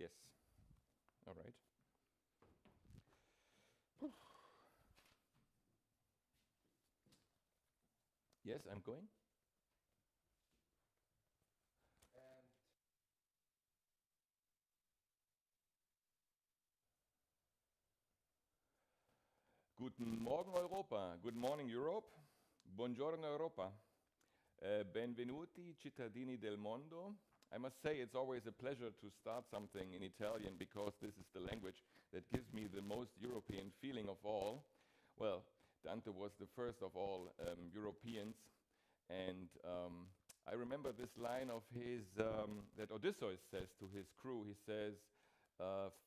Yes. All right. Yes, I'm going. Guten Morgen Europa, good morning Europe, buongiorno Europa, benvenuti cittadini del mondo. I must say it's always a pleasure to start something in Italian because this is the language that gives me the most European feeling of all. Well, Dante was the first of all Europeans, and I remember this line of his, that Odysseus says to his crew. He says,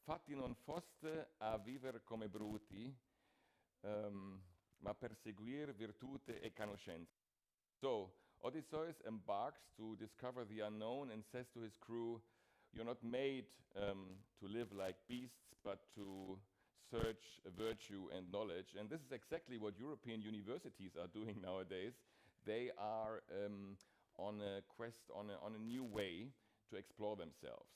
fatti non foste a vivere come bruti, ma perseguir virtute e conoscenza. So Odysseus embarks to discover the unknown and says to his crew, you're not made to live like beasts, but to search virtue and knowledge. And this is exactly what European universities are doing nowadays. They are on a quest, on a new way to explore themselves.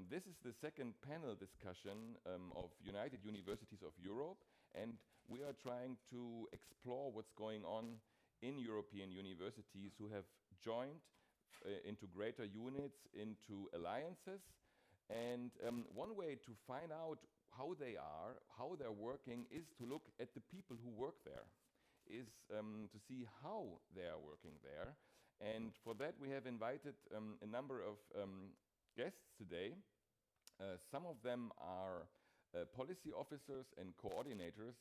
This is the second panel discussion of United Universities of Europe, and we are trying to explore what's going on in European universities who have joined into greater units, into alliances. And one way to find out how they are, how they're working, is to look at the people who work there, is to see how they are working there. And for that we have invited a number of guests today. Some of them are policy officers and coordinators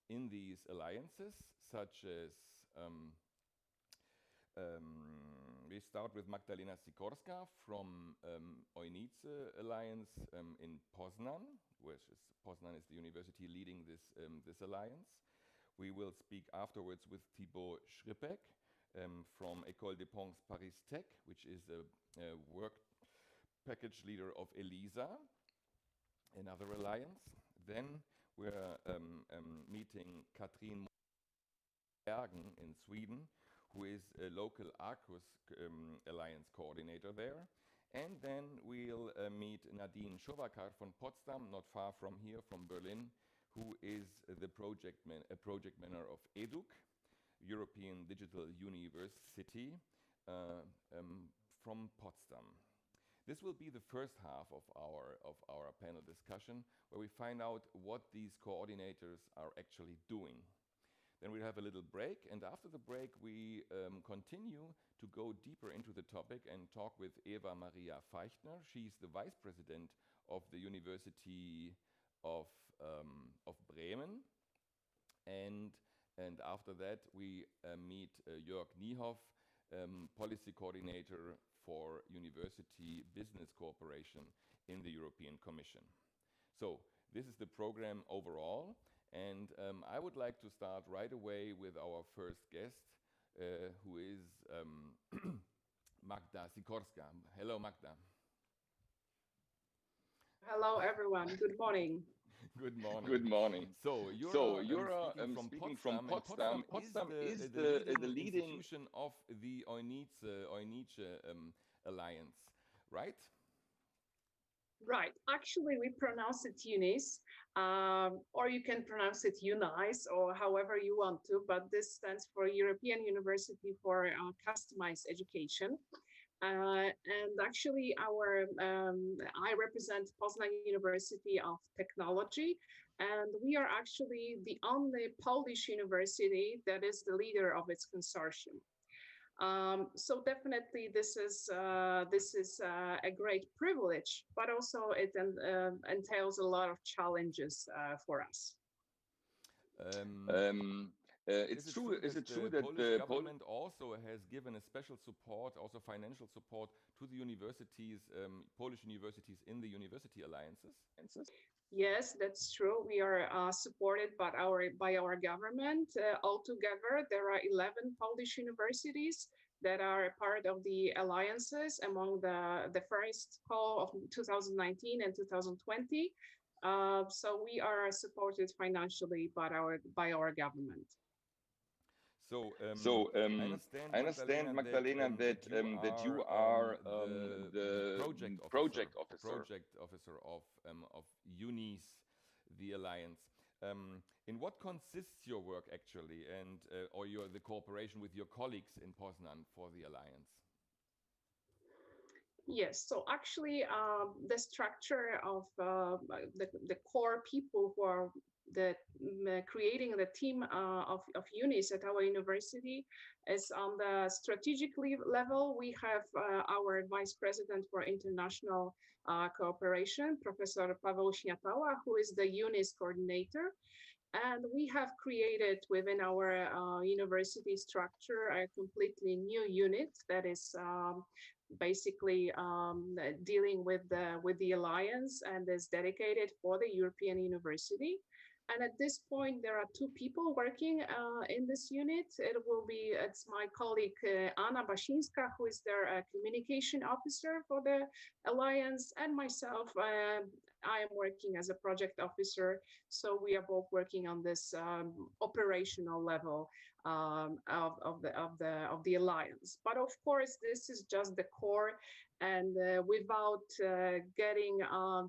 in these alliances, such as we start with Magdalena Sikorska from Ojnice Alliance in Poznan, Poznan is the university leading this alliance. We will speak afterwards with Thibaut Schripek from École des Ponts Paris Tech, which is a work package leader of Eliza, another alliance. Then we're meeting Katrin Bergen in Sweden, who is a local Arcus Alliance coordinator there. And then we'll meet Nadine Schowakar from Potsdam, not far from here, from Berlin, who is the project manager of EDUC, European Digital University, from Potsdam. This will be the first half of our panel discussion, where we find out what these coordinators are actually doing. Then we'll have a little break, and after the break we continue to go deeper into the topic and talk with Eva Maria Feichtner. She's the vice president of the University of Bremen, and after that we meet Jörg Niehoff, policy coordinator for University Business Cooperation in the European Commission. So this is the program overall, and I would like to start right away with our first guest, who is Magda Sikorska. Hello, Magda. Hello, everyone. Good morning. Good morning. Good morning. So you're speaking from Potsdam. Potsdam is the leading institution of the Ojnice Alliance, right? Right. Actually, we pronounce it UNICE, or you can pronounce it UNICE, or however you want to, but this stands for European University for Customized Education. And actually, I represent Poznan University of Technology, and we are actually the only Polish university that is the leader of its consortium. So definitely, this is a great privilege, but also it entails a lot of challenges for us. Is it true that the government also has given a special support, also financial support, to the universities, Polish universities in the university alliances? Yes, that's true. We are supported by our government. Altogether, there are 11 Polish universities that are part of the alliances among the first call of 2019 and 2020. So we are supported financially by our government. I I understand, understand, Magdalena, Magdalena, that you are the project officer of UNIS, the alliance. In what consists your work actually, and or the cooperation with your colleagues in Poznan for the alliance? Yes, so actually the structure of the core people who are creating the team of UNIS at our university is on the strategic level. We have our vice president for international cooperation, Professor Paweł Śniatała, who is the UNIS coordinator. And we have created within our university structure a completely new unit that is basically dealing with the alliance and is dedicated for the European University. And at this point, there are two people working in this unit. It's my colleague Anna Basińska, who is their communication officer for the alliance, and myself. I am working as a project officer, so we are both working on this operational level of the alliance. But of course, this is just the core, and without getting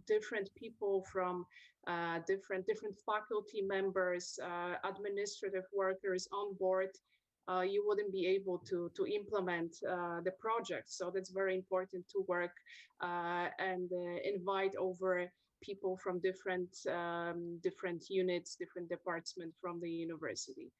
different people from different faculty members, administrative workers on board, you wouldn't be able to implement the project. So that's very important to work and invite over people from different units, different departments from the university.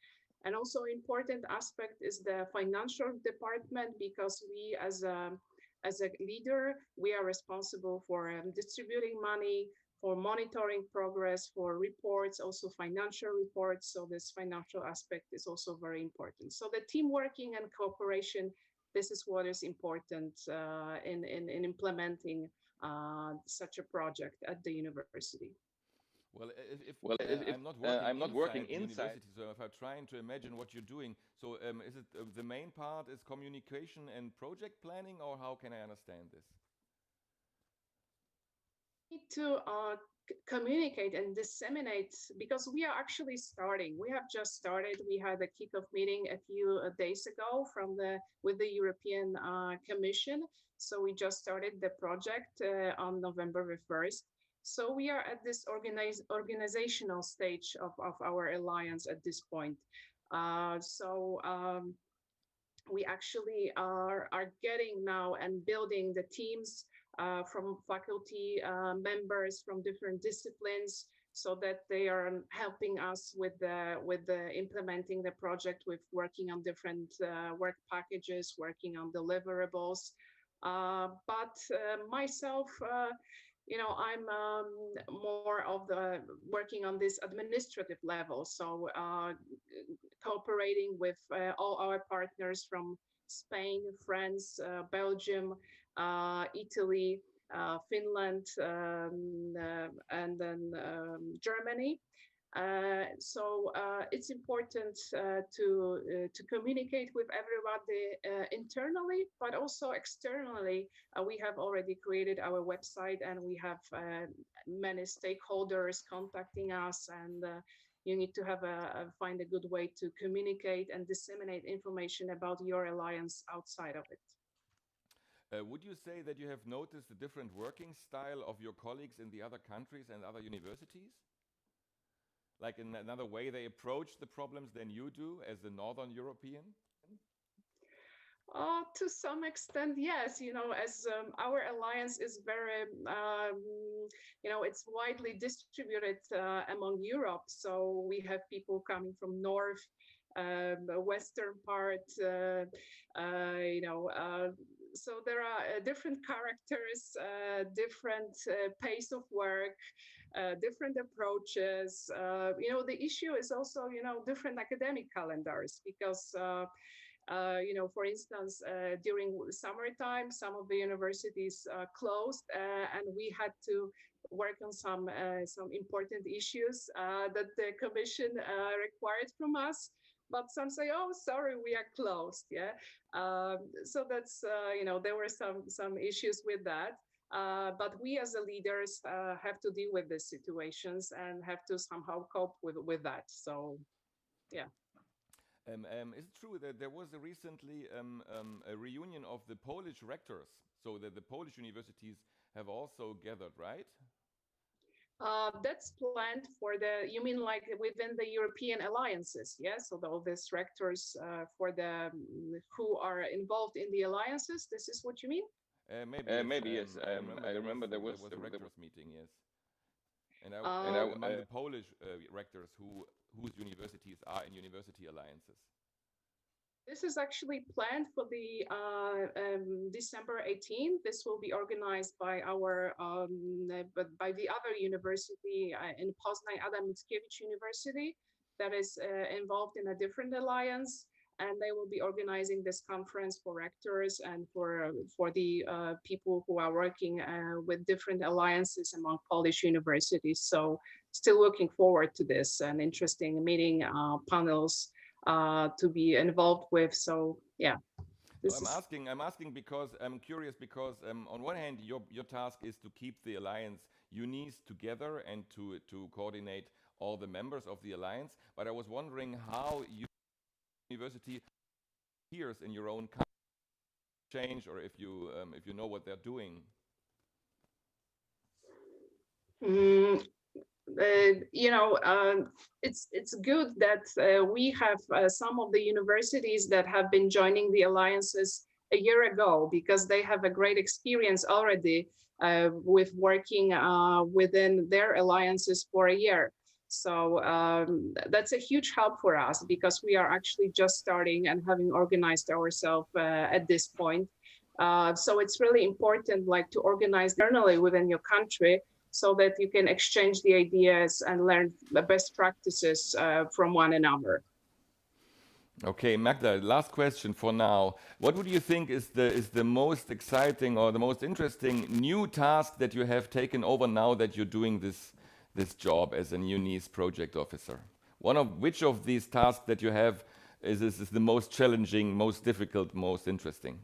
And also important aspect is the financial department, because we as a leader, we are responsible for distributing money, for monitoring progress, for reports, also financial reports. So this financial aspect is also very important. So the team working and cooperation, this is what is important in implementing such a project at the university. Well, I'm not working inside the university, so if I'm trying to imagine what you're doing, so is it the main part is communication and project planning, or how can I understand this? Need to communicate and disseminate, because we are actually starting. We have just started. We had a kickoff meeting a few days ago with the European Commission. So we just started the project on November 1st. So we are at this organizational stage of our alliance at this point. We actually are getting now and building the teams from faculty members from different disciplines, so that they are helping us with the implementing the project, with working on different work packages, working on deliverables. But myself, I'm more of the working on this administrative level. So cooperating with all our partners from Spain, France, Belgium, Italy, Finland, and then Germany. So it's important to communicate with everybody internally, but also externally. We have already created our website, and we have many stakeholders contacting us, and you need to find a good way to communicate and disseminate information about your alliance outside of it. Would you say that you have noticed the different working style of your colleagues in the other countries and other universities? Like in another way they approach the problems than you do as a Northern European? To some extent, yes. As our alliance is very, it's widely distributed among Europe. So we have people coming from north, the western part, so there are different characters, different pace of work, different approaches. The issue is also, different academic calendars, because for instance, during summertime, some of the universities closed, and we had to work on some important issues that the Commission required from us. But some say, "Oh, sorry, we are closed." Yeah, so that's there were some issues with that. But we as the leaders have to deal with these situations and have to somehow cope with that. So, yeah. Is it true that there was recently a reunion of the Polish rectors, so that the Polish universities have also gathered, right? That's planned for you mean like within the European alliances, yes? So all these rectors for who are involved in the alliances, this is what you mean? Maybe yes. I remember there was a rectors meeting, yes. And among the Polish rectors whose universities are in university alliances. This is actually planned for the December 18th. This will be organized by by the other university in Poznań, Adam Mickiewicz University, that is involved in a different alliance, and they will be organizing this conference for rectors and for the people who are working with different alliances among Polish universities. So, still looking forward to this, an interesting meeting, panels to be involved with. So yeah, I'm asking because I'm curious, because on one hand your task is to keep the alliance unis together and to coordinate all the members of the alliance, but I was wondering how university peers in your own country change, or if you know what they're doing. It's good that we have some of the universities that have been joining the alliances a year ago, because they have a great experience already with working within their alliances for a year. So that's a huge help for us, because we are actually just starting and having organized ourselves at this point. So it's really important, like, to organize internally within your country, so that you can exchange the ideas and learn the best practices from one another. Okay, Magda, last question for now. What would you think is the most exciting or the most interesting new task that you have taken over now that you're doing this job as a UNIS project officer? Which of these tasks that you have is the most challenging, most difficult, most interesting?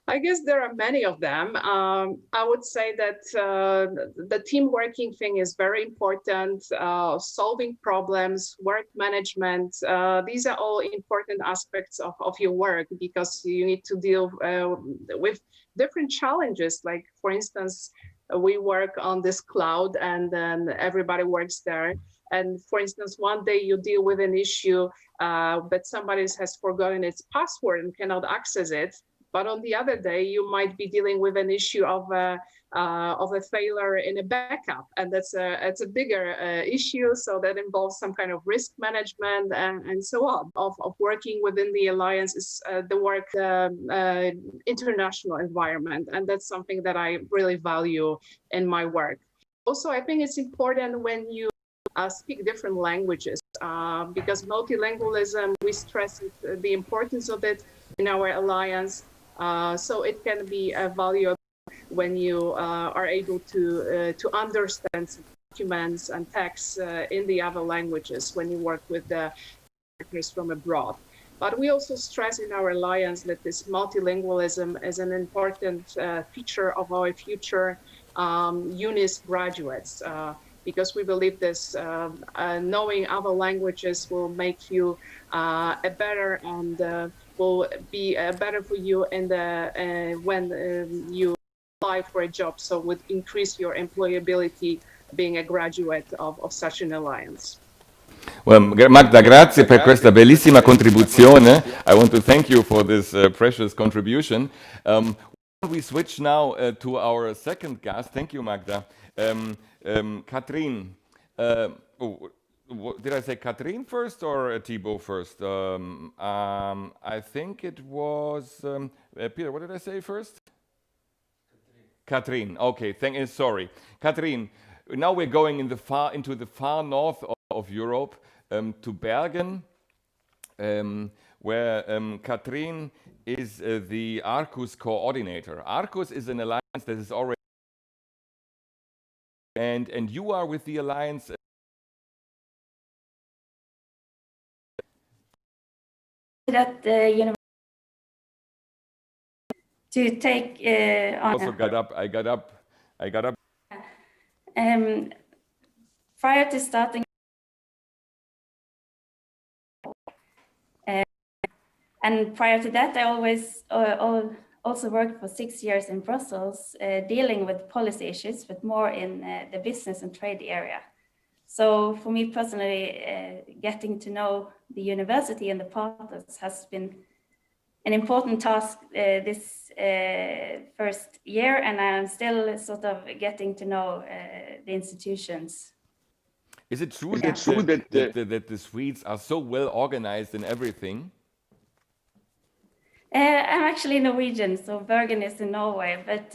I guess there are many of them. I would say that the team working thing is very important. Solving problems, work management, these are all important aspects of your work, because you need to deal with different challenges. Like, for instance, we work on this cloud, and then everybody works there. And for instance, one day you deal with an issue that somebody has forgotten its password and cannot access it. But on the other day, you might be dealing with an issue of a failure in a backup, and it's a bigger issue. So that involves some kind of risk management and so on. Of working within the alliance is the work international environment, and that's something that I really value in my work. Also, I think it's important when you speak different languages, because multilingualism, we stress the importance of it in our alliance. So it can be valuable when you are able to understand documents and texts in the other languages when you work with the partners from abroad. But we also stress in our alliance that this multilingualism is an important feature of our future UNIS graduates, because we believe this knowing other languages will make you a better and will be better for you in when you apply for a job. So would increase your employability being a graduate of such an alliance. Well, Magda, grazie per questa bellissima contribuzione. I want to thank you for this precious contribution. We switch now to our second guest. Thank you, Magda. Katrin. Did I say Katrin first or Thibaut first? I think it was Peter. What did I say first? Katrin. Okay. Sorry, Katrin. Now we're going into the far north of Europe, to Bergen, where Katrin is the Arcus coordinator. Arcus is an alliance that is already, and you are with the alliance. That university to take also got up. I got up. Prior to starting And prior to that, I also worked for 6 years in Brussels, dealing with policy issues, but more in the business and trade area. So for me personally, getting to know the university and the partners has been an important task this first year, and I'm still sort of getting to know the institutions. Is it true that the Swedes are so well organized in everything? I'm actually Norwegian, so Bergen is in Norway, but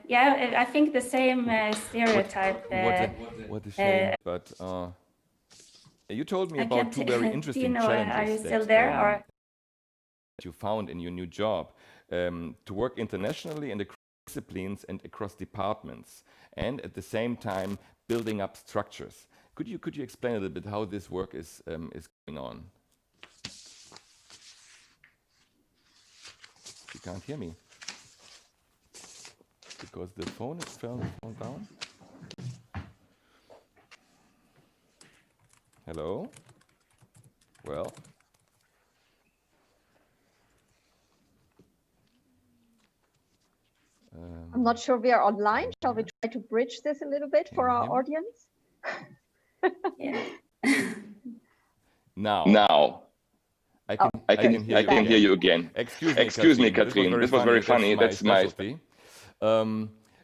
yeah, I think the same stereotype. What a shame, but you told me about two very interesting challenges. Are you still there? Or you found in your new job, to work internationally and across disciplines and across departments, and at the same time building up structures. Could you explain a little bit how this work is going on? You can't hear me because the phone is fell down. Hello? Well. I'm not sure we are online. Shall we try to bridge this a little bit for our audience? Yeah. Now. I can hear you again. Excuse me, Katrin. This was very funny. That's my specialty.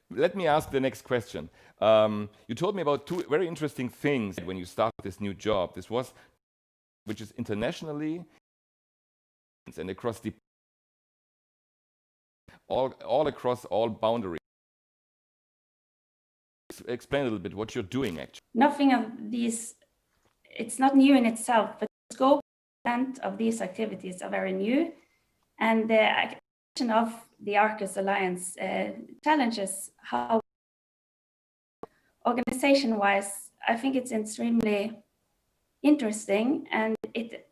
Let me ask the next question. You told me about two very interesting things when you started this new job. This was, which is internationally and across the all across all boundaries. Explain a little bit what you're doing actually. Nothing of these, it's not new in itself, but the scope of these activities are very new, and the action of the Arcus Alliance challenges how organization-wise, I think it's extremely interesting, and it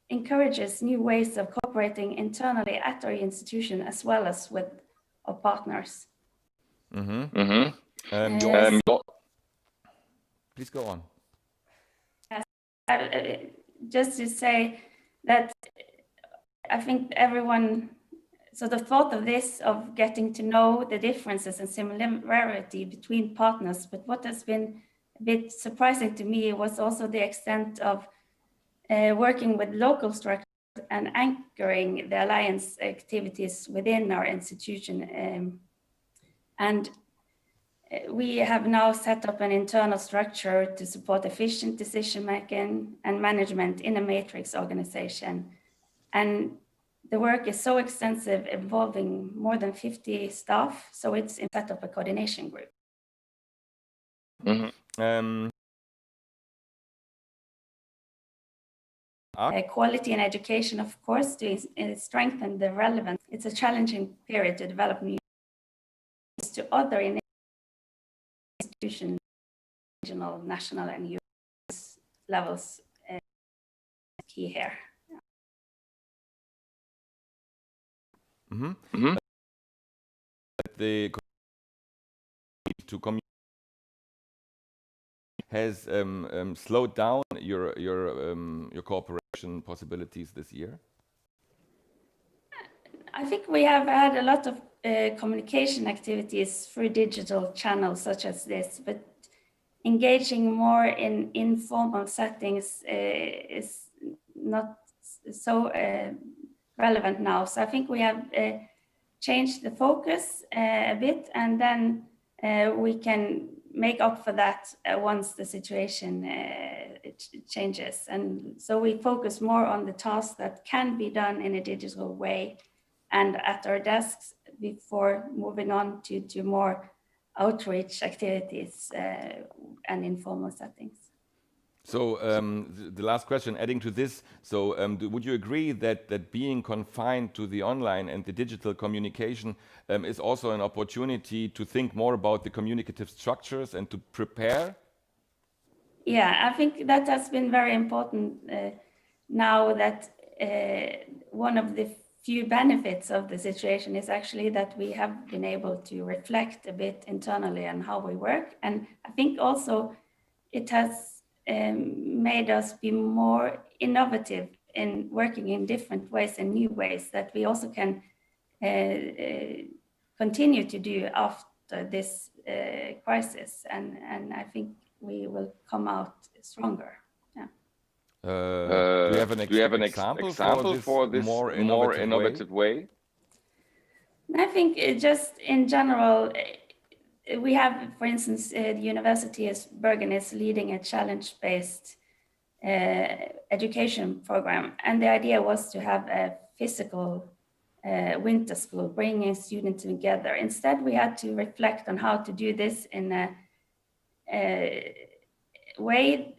encourages new ways of cooperating internally at our institution as well as with our partners. Please go on. Just to say that I think everyone sort of thought of this, of getting to know the differences and similarity between partners, but what has been a bit surprising to me was also the extent of working with local structures and anchoring the alliance activities within our institution. And we have now set up an internal structure to support efficient decision making and management in a matrix organization. And the work is so extensive, involving more than 50 staff, so it's set up a coordination group. Quality and education, of course, to strengthen the relevance. It's a challenging period to develop new to other institutions, regional, national, and US levels. Key here. The to communicate has slowed down your cooperation possibilities this year? I think we have had a lot of communication activities through digital channels such as this, but engaging more in informal settings is not so relevant now. So I think we have changed the focus a bit, and then we can make up for that once the situation changes. And so we focus more on the tasks that can be done in a digital way and at our desks before moving on to more outreach activities and informal settings. So the last question, adding to this, so would you agree that being confined to the online and the digital communication is also an opportunity to think more about the communicative structures and to prepare? Yeah, I think that has been very important now that one of the few benefits of the situation is actually that we have been able to reflect a bit internally on how we work. And I think also it has made us be more innovative in working in different ways and new ways that we also can continue to do after this crisis, and I think we will come out stronger. Yeah. Do you have an example for this more innovative way? I think just in general, we have, for instance, the University of Bergen is leading a challenge-based education program, and the idea was to have a physical winter school, bringing students together. Instead, we had to reflect on how to do this in a way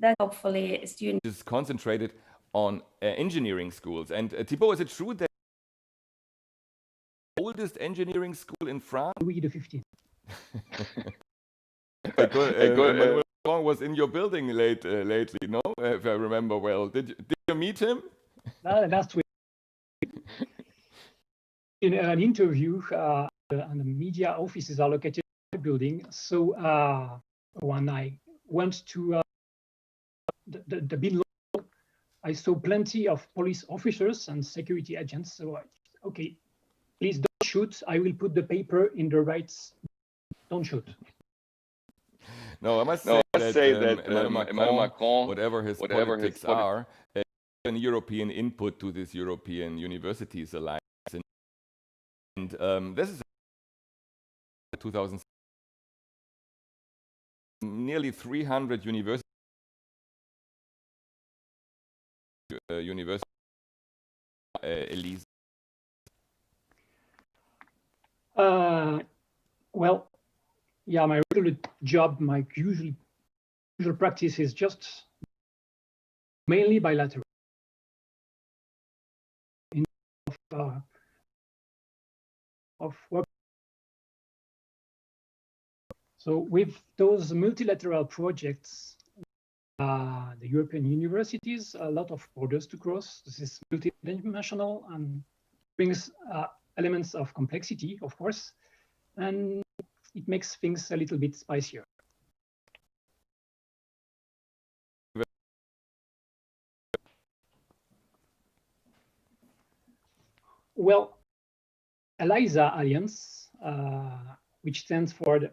that hopefully students is concentrated on engineering schools. And Thibaut, is it true that the oldest engineering school in France? Louis XV. Emmanuel Macron was in your building lately, no? If I remember well. Did you meet him? Last week. In an interview, and the media offices are located in the building. So when I went to the bin, I saw plenty of police officers and security agents. So, okay, please don't shoot. I will put the paper in the right. Don't shoot. No, I must say that Emmanuel Macron, whatever his politics are, an European input to this European Universities Alliance. And this is 2000, nearly 300 universities. Eliza. Well, yeah, my regular job, my usual practice is just mainly bilateral. Of work. So with those multilateral projects, the European universities, a lot of borders to cross. This is multidimensional and brings elements of complexity, of course, and it makes things a little bit spicier. Well, Eliza Alliance, which stands for the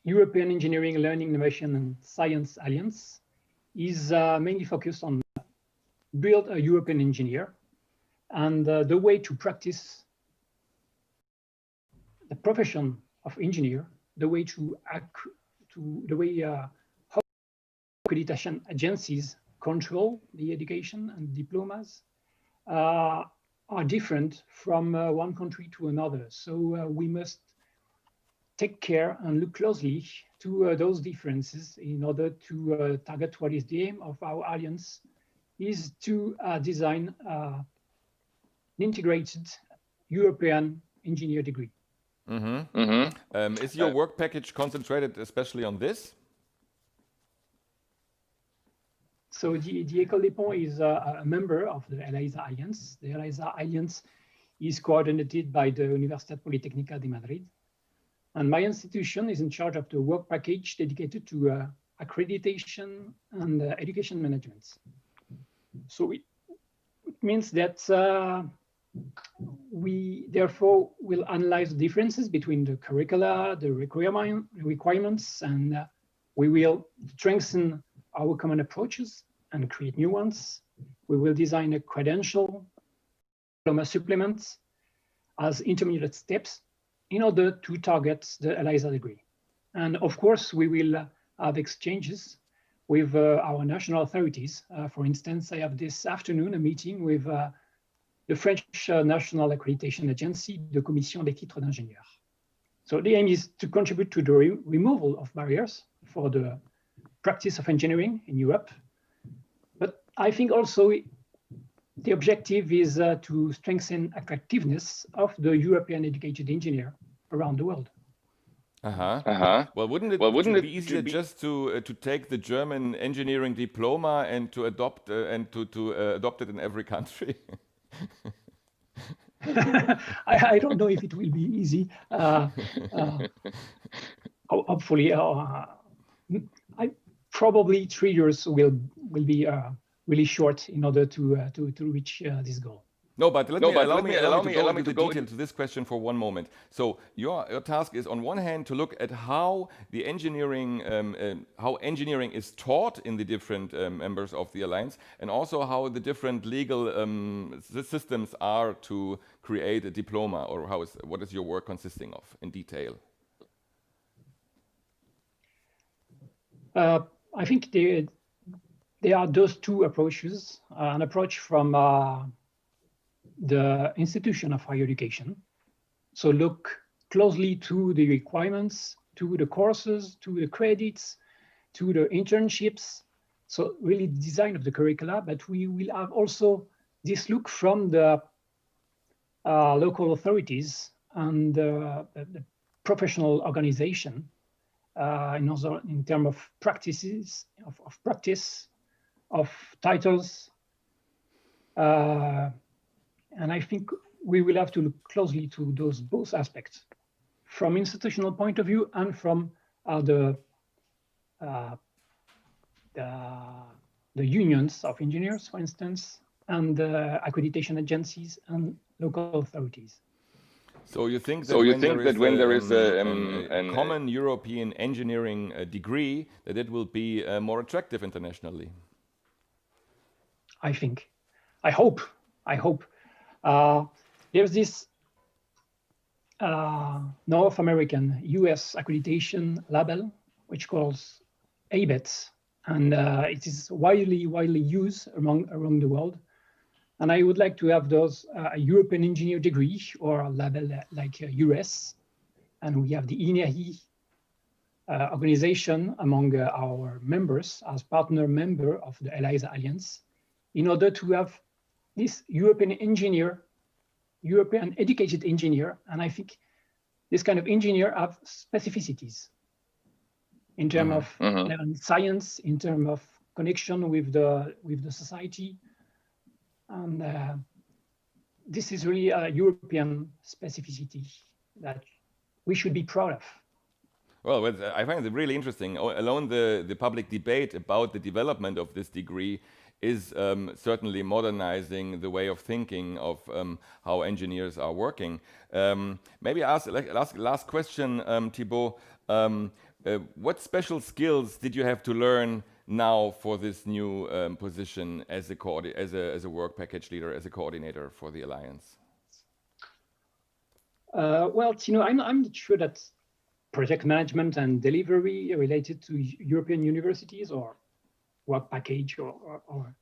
European Engineering, Learning, Innovation and Science Alliance, is mainly focused on build a European engineer, and the way to practice the profession of engineer, the way how accreditation agencies control the education and diplomas are different from one country to another. So we must take care and look closely to those differences in order to target what is the aim of our alliance is to design an integrated European engineer degree. Mm-hmm. Mm-hmm. Is your work package concentrated especially on this? So the École des Ponts is a member of the Eliza Alliance. The Eliza Alliance is coordinated by the Universidad Politécnica de Madrid. And my institution is in charge of the work package dedicated to accreditation and education management. So it means that we therefore will analyze the differences between the curricula, the requirements, and we will strengthen our common approaches and create new ones. We will design a credential diploma supplements as intermediate steps in order to target the Eliza degree. And of course, we will have exchanges with our national authorities. For instance, I have this afternoon a meeting with the French National Accreditation Agency, the Commission des titres d'ingénieur. So the aim is to contribute to the removal of barriers for the practice of engineering in Europe. But I think also the objective is to strengthen attractiveness of the European educated engineer around the world. Well, wouldn't it be easier just to take the German engineering diploma and to adopt adopt it in every country? I don't know if it will be easy. Hopefully, probably 3 years will be really short in order to reach this goal. No, but allow me to go into this question for one moment. So your task is on one hand to look at how the engineering is taught in the different members of the alliance, and also how the different legal systems are to create a diploma, or what is your work consisting of in detail? I think there are those two approaches. An approach from the institution of higher education. So look closely to the requirements, to the courses, to the credits, to the internships. So really the design of the curricula, but we will have also this look from the local authorities and the professional organization in terms of practices, of practice, of titles. And I think we will have to look closely to those both aspects, from institutional point of view and from the unions of engineers, for instance, and accreditation agencies and local authorities. So you think that when there is a common European engineering degree, that it will be more attractive internationally? I hope. There's this North American US accreditation label, which calls ABET, and it is widely used around the world. And I would like to have those European engineer degree or a label like US, and we have the INERI organization among our members as partner member of the Eliza Alliance, in order to have this European educated engineer. And I think this kind of engineer have specificities in terms of science, in terms of connection with the society. And this is really a European specificity that we should be proud of. Well, I find it really interesting. Alone the public debate about the development of this degree is certainly modernizing the way of thinking of how engineers are working. Maybe last question, Thibaut. What special skills did you have to learn now for this new position as a work package leader, as a coordinator for the Alliance? Well, I'm not sure that project management and delivery related to European universities or work package or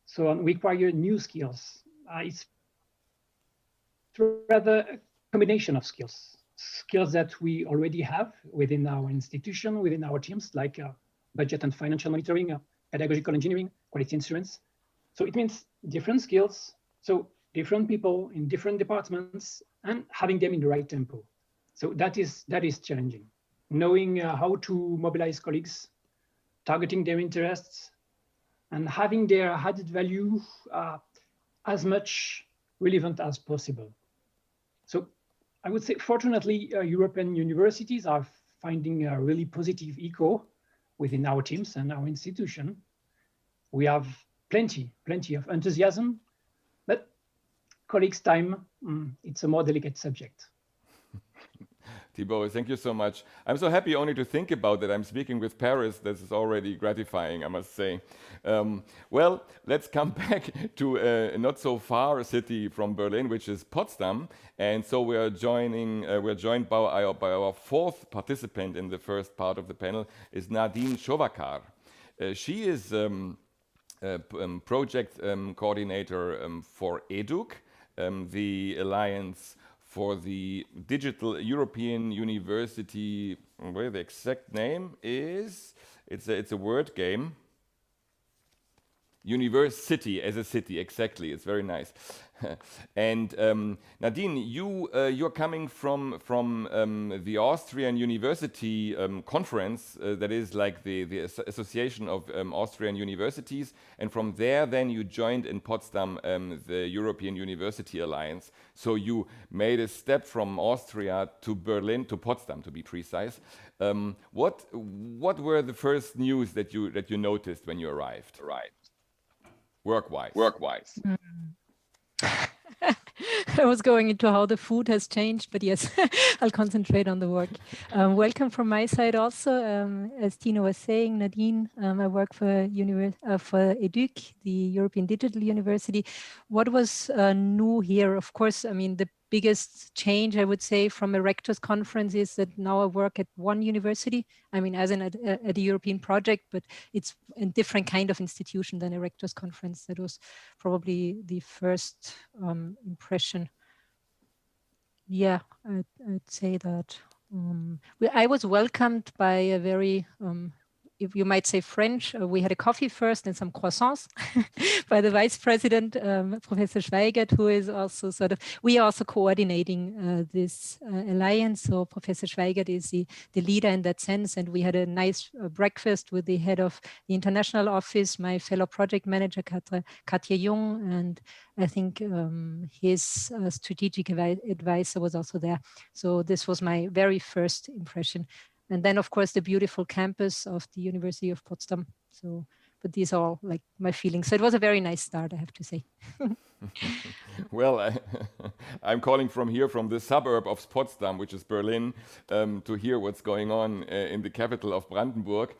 so require new skills. It's rather a combination of skills that we already have within our institution, within our teams, like budget and financial monitoring, pedagogical engineering, quality assurance. So it means different skills, so different people in different departments, and having them in the right tempo. So that is challenging. Knowing how to mobilize colleagues, targeting their interests, and having their added value as much relevant as possible. So I would say, fortunately, European universities are finding a really positive echo within our teams and our institution. We have plenty of enthusiasm, but colleagues' time, it's a more delicate subject. Thibaut, thank you so much. I'm so happy only to think about that. I'm speaking with Paris. This is already gratifying, I must say. Well, let's come back to a not so far city from Berlin, which is Potsdam. And so we're joined by our fourth participant in the first part of the panel, is Nadine Shovakar. She is project coordinator for EDUC, the Alliance for the Digital European University, where the exact name is, it's a word game. University as a city, exactly. It's very nice. And Nadine, you're coming from the Austrian University Conference, that is like the Association of Austrian Universities, and from there then you joined in Potsdam the European University Alliance. So you made a step from Austria to Berlin, to Potsdam to be precise. What were the first news that you noticed when you arrived? Right. work-wise? I was going into how the food has changed, but yes, I'll concentrate on the work. Welcome from my side also. As Tino was saying, Nadine, I work for EDUC, the European Digital University. What was new here? Of course, I mean, the biggest change, I would say, from a rector's conference is that now I work at one university. I mean, as at a European project, but it's a different kind of institution than a rector's conference. That was probably the first impression. Yeah, I'd say that. I was welcomed by a very, if you might say French, we had a coffee first and some croissants by the vice president, Professor Schweigert, who is also we are also coordinating this alliance. So Professor Schweigert is the leader in that sense. And we had a nice breakfast with the head of the international office, my fellow project manager, Katja Jung, and I think his strategic advisor was also there. So this was my very first impression. And then, of course, the beautiful campus of the University of Potsdam. So, but these are all like my feelings. So it was a very nice start, I have to say. Well, I'm calling from here, from the suburb of Potsdam, which is Berlin, to hear what's going on in the capital of Brandenburg.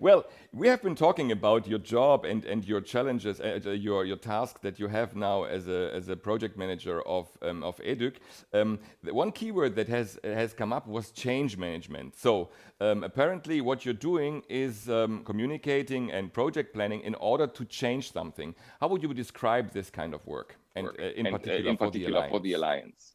Well, we have been talking about your job and your challenges, your task that you have now as a project manager of EDUC. The one keyword that has come up was change management. So apparently, what you're doing is communicating and project planning in order to change something. How would you describe this kind of work, and in particular for the Alliance?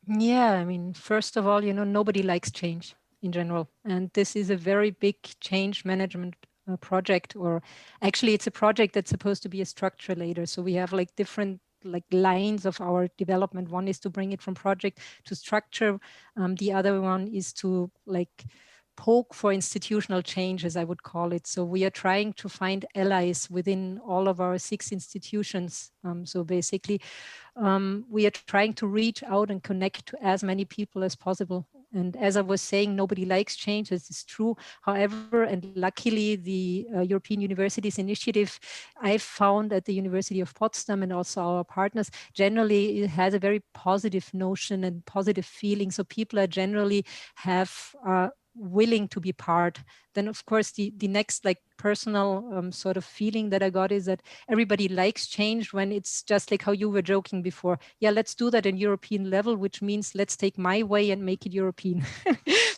Yeah, I mean, first of all, you know, nobody likes change in general. And this is a very big change management project, or actually it's a project that's supposed to be a structure later. So we have like different lines of our development. One is to bring it from project to structure. The other one is to poke for institutional changes, I would call it. So we are trying to find allies within all of our 6 institutions. So basically, we are trying to reach out and connect to as many people as possible. And as I was saying, nobody likes change. This is true. However, and luckily, the European Universities Initiative, I've found at the University of Potsdam and also our partners, generally it has a very positive notion and positive feeling. So people are generally willing to be part. Then of course the next personal sort of feeling that I got is that everybody likes change when it's just like how you were joking before. Yeah, let's do that in European level, which means let's take my way and make it European.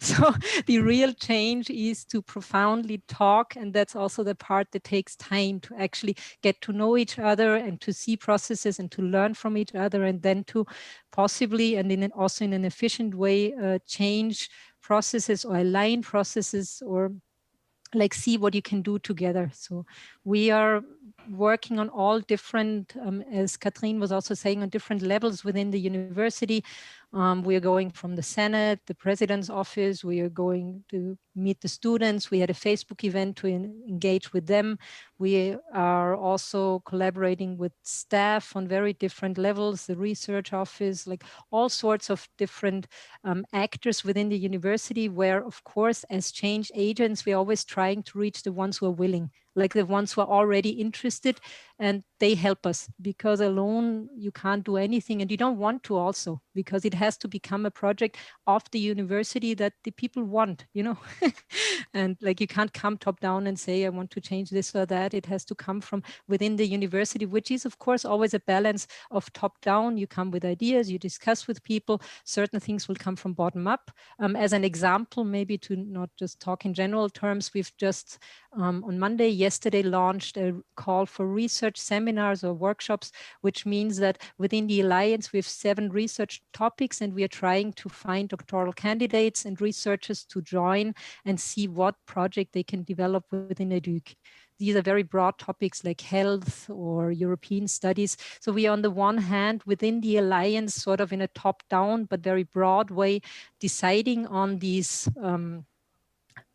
So the real change is to profoundly talk, and that's also the part that takes time to actually get to know each other and to see processes and to learn from each other, and then to possibly and also in an efficient way change processes or align processes, or see what you can do together. So we are working on all different, as Katrin was also saying, on different levels within the university. We are going from the Senate, the President's office. We are going to meet the students. We had a Facebook event to engage with them. We are also collaborating with staff on very different levels, the research office, all sorts of different actors within the university, where, of course, as change agents, we're always trying to reach the ones who are willing, the ones who are already interested, and they help us, because alone you can't do anything, and you don't want to also, because it has to become a project of the university that the people want, and you can't come top down and say, I want to change this or that. It has to come from within the university, which is of course always a balance of top down. You come with ideas, you discuss with people, certain things will come from bottom up. As an example, maybe to not just talk in general terms, we've just on Monday, yesterday, launched a call for research seminars or workshops, which means that within the Alliance, we have 7 research topics, and we are trying to find doctoral candidates and researchers to join and see what project they can develop within EDUC. These are very broad topics like health or European studies. So we are on the one hand within the Alliance, sort of in a top-down but very broad way, deciding on these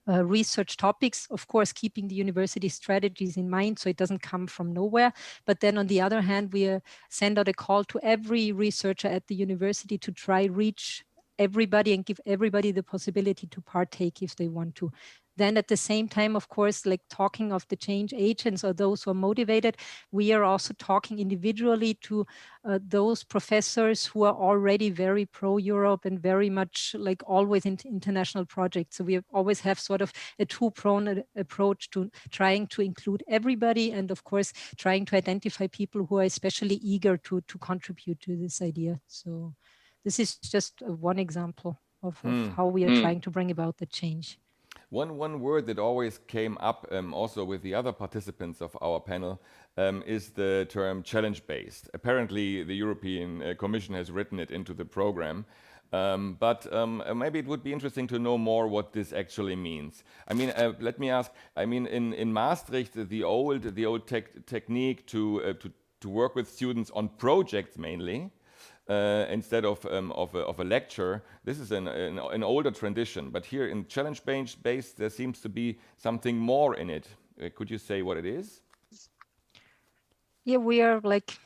research topics, of course, keeping the university strategies in mind, so it doesn't come from nowhere. But then on the other hand, we send out a call to every researcher at the university to try reach everybody and give everybody the possibility to partake if they want to. Then at the same time, of course, like talking of the change agents or those who are motivated, we are also talking individually to those professors who are already very pro-Europe and very much like always in international projects. So we always have sort of a two-pronged approach to trying to include everybody, and of course, trying to identify people who are especially eager to contribute to this idea. So this is just one example of how we are trying to bring about the change. One word that always came up also with the other participants of our panel is the term challenge-based. Apparently, the European Commission has written it into the program, but maybe it would be interesting to know more what this actually means. I mean, let me ask. I mean, in Maastricht, the old technique to work with students on projects mainly. Instead of a lecture. This is an older tradition, but here in challenge-based, there seems to be something more in it. Could you say what it is? Yeah, we are like,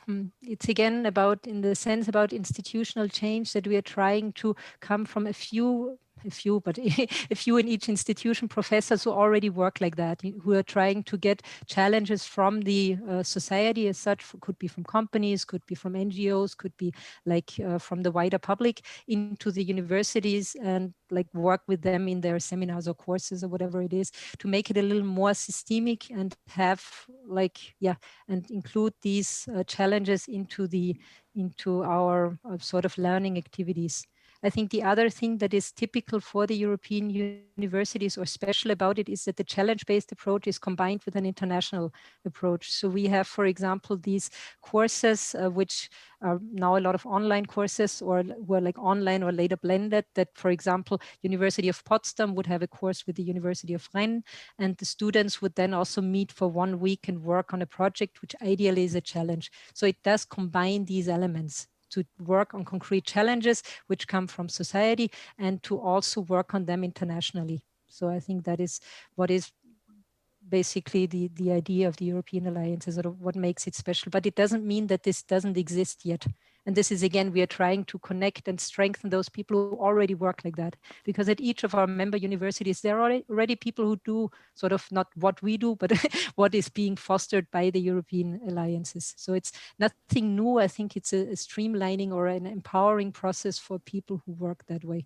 it's again about, in the sense about institutional change, that we are trying to come from a few in each institution, professors who already work like that, who are trying to get challenges from the society as such, could be from companies, could be from NGOs, could be like from the wider public, into the universities and like work with them in their seminars or courses or whatever it is, to make it a little more systemic and have like, and include these challenges into our sort of learning activities. I think the other thing that is typical for the European universities or special about it is that the challenge-based approach is combined with an international approach. So we have, for example, these courses, which are now a lot of online courses or were like online or later blended, that, for example, University of Potsdam would have a course with the University of Rennes, and the students would then also meet for 1 week and work on a project, which ideally is a challenge. So it does combine these elements, to work on concrete challenges which come from society and to also work on them internationally. So I think that is what is basically the idea of the European Alliance, is sort of what makes it special. But it doesn't mean that this doesn't exist yet. And this is, again, we are trying to connect and strengthen those people who already work like that. Because at each of our member universities, there are already people who do sort of not what we do, but what is being fostered by the European alliances. So it's nothing new. I think it's a streamlining or an empowering process for people who work that way.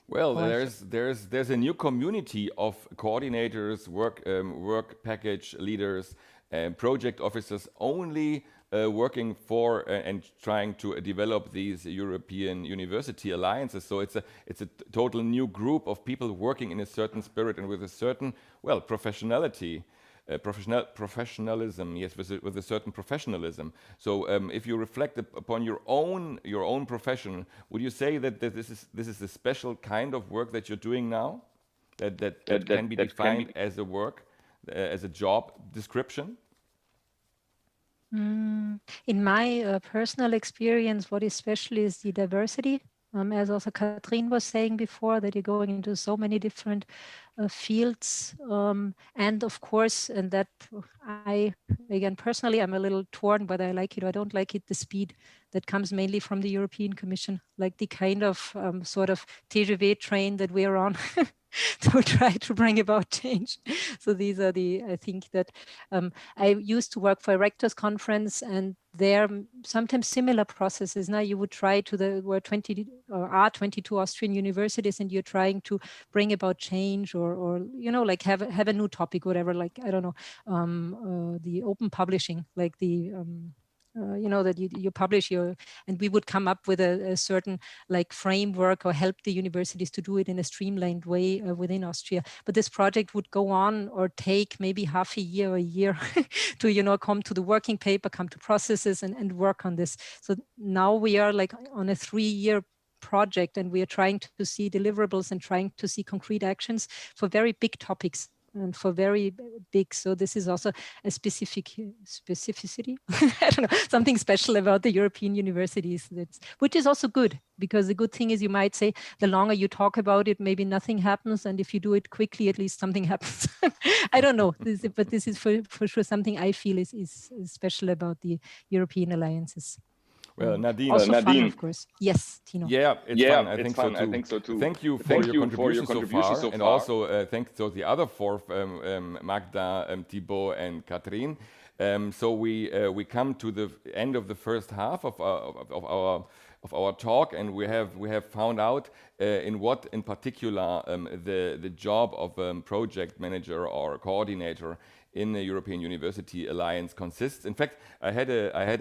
Well, there's a new community of coordinators, work package leaders, project officers only working for and trying to develop these European university alliances. So it's a total new group of people working in a certain spirit and with a certain, well, professionalism, yes, with a certain professionalism. So if you reflect upon your own profession, would you say that this is a special kind of work that you're doing now, that can be defined as a work, as a job description? In my personal experience, what is special is the diversity. As also Katrin was saying before, that you're going into so many different fields. And of course, and that again, personally, I'm a little torn whether I like it or I don't like it, the speed that comes mainly from the European Commission, like the kind of sort of TGV train that we're on to try to bring about change. So these are I think that I used to work for a rectors conference, and there are sometimes similar processes. Now you would try to were 22 Austrian universities, and you're trying to bring about change or you know, like have a new topic, whatever, like, I don't know, the open publishing, like the you know, that you publish and we would come up with a certain like framework or help the universities to do it in a streamlined way within Austria. But this project would go on or take maybe half a year or a year to, you know, come to the working paper, come to processes and work on this. So now we are like on a 3-year project, and we are trying to see deliverables and trying to see concrete actions for very big topics and for very big. So this is also a specificity, I don't know, something special about the European universities, which is also good, because the good thing is, you might say, the longer you talk about it, maybe nothing happens. And if you do it quickly, at least something happens. I don't know, but this is for sure something I feel is special about the European alliances. Well, Nadine. Also fun, of course. Yes, Tino. Yeah, it's fun. I think I think so too. Thank you for your contribution so far. And also thanks to the other four, Magda, Thibaut, and Catherine. So we come to the end of the first half of our talk, and we have found out in what in particular the job of project manager or coordinator in the European University Alliance consists. In fact, I had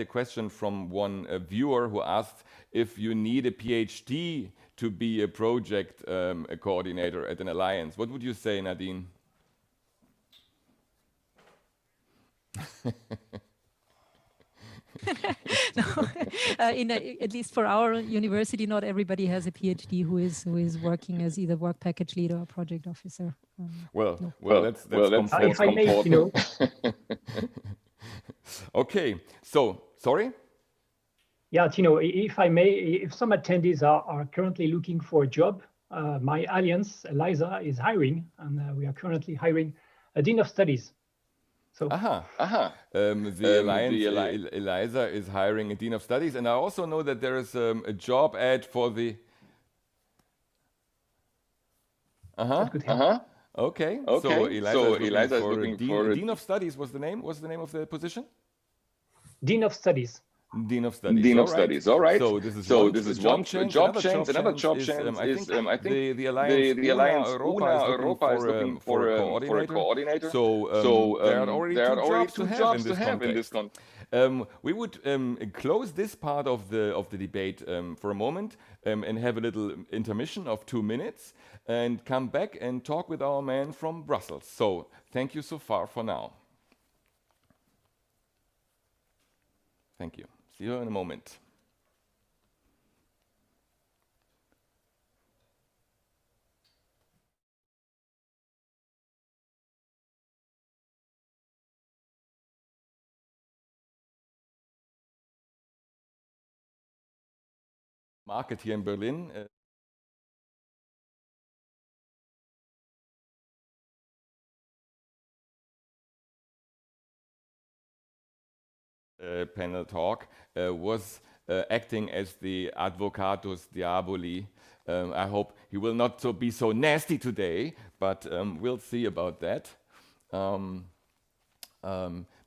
a question from one viewer who asked if you need a PhD to be a project coordinator at an alliance. What would you say, Nadine? No, at least for our university, not everybody has a PhD who is working as either work package leader or project officer. That's if I may, you know. Okay, so sorry. Yeah, Tino, if I may, if some attendees are currently looking for a job, my alliance, Eliza, is hiring, and we are currently hiring a dean of studies. So, the Alliance, Eliza is hiring a Dean of Studies, and I also know that there is a job ad for the... Okay. So Eliza is looking for Dean of Studies. What's the name of the position? Dean of Studies. Dean of Studies. All right. So this is one job change. Another job change is I think the Alliance Europa is looking for a coordinator. So there are already two jobs to have in this context. We would close this part of the debate for a moment and have a little intermission of 2 minutes and come back and talk with our man from Brussels. So thank you so far for now. Thank you. See you in a moment. Market here in Berlin. Panel talk was acting as the advocatus diaboli. I hope he will not be so nasty today, but we'll see about that.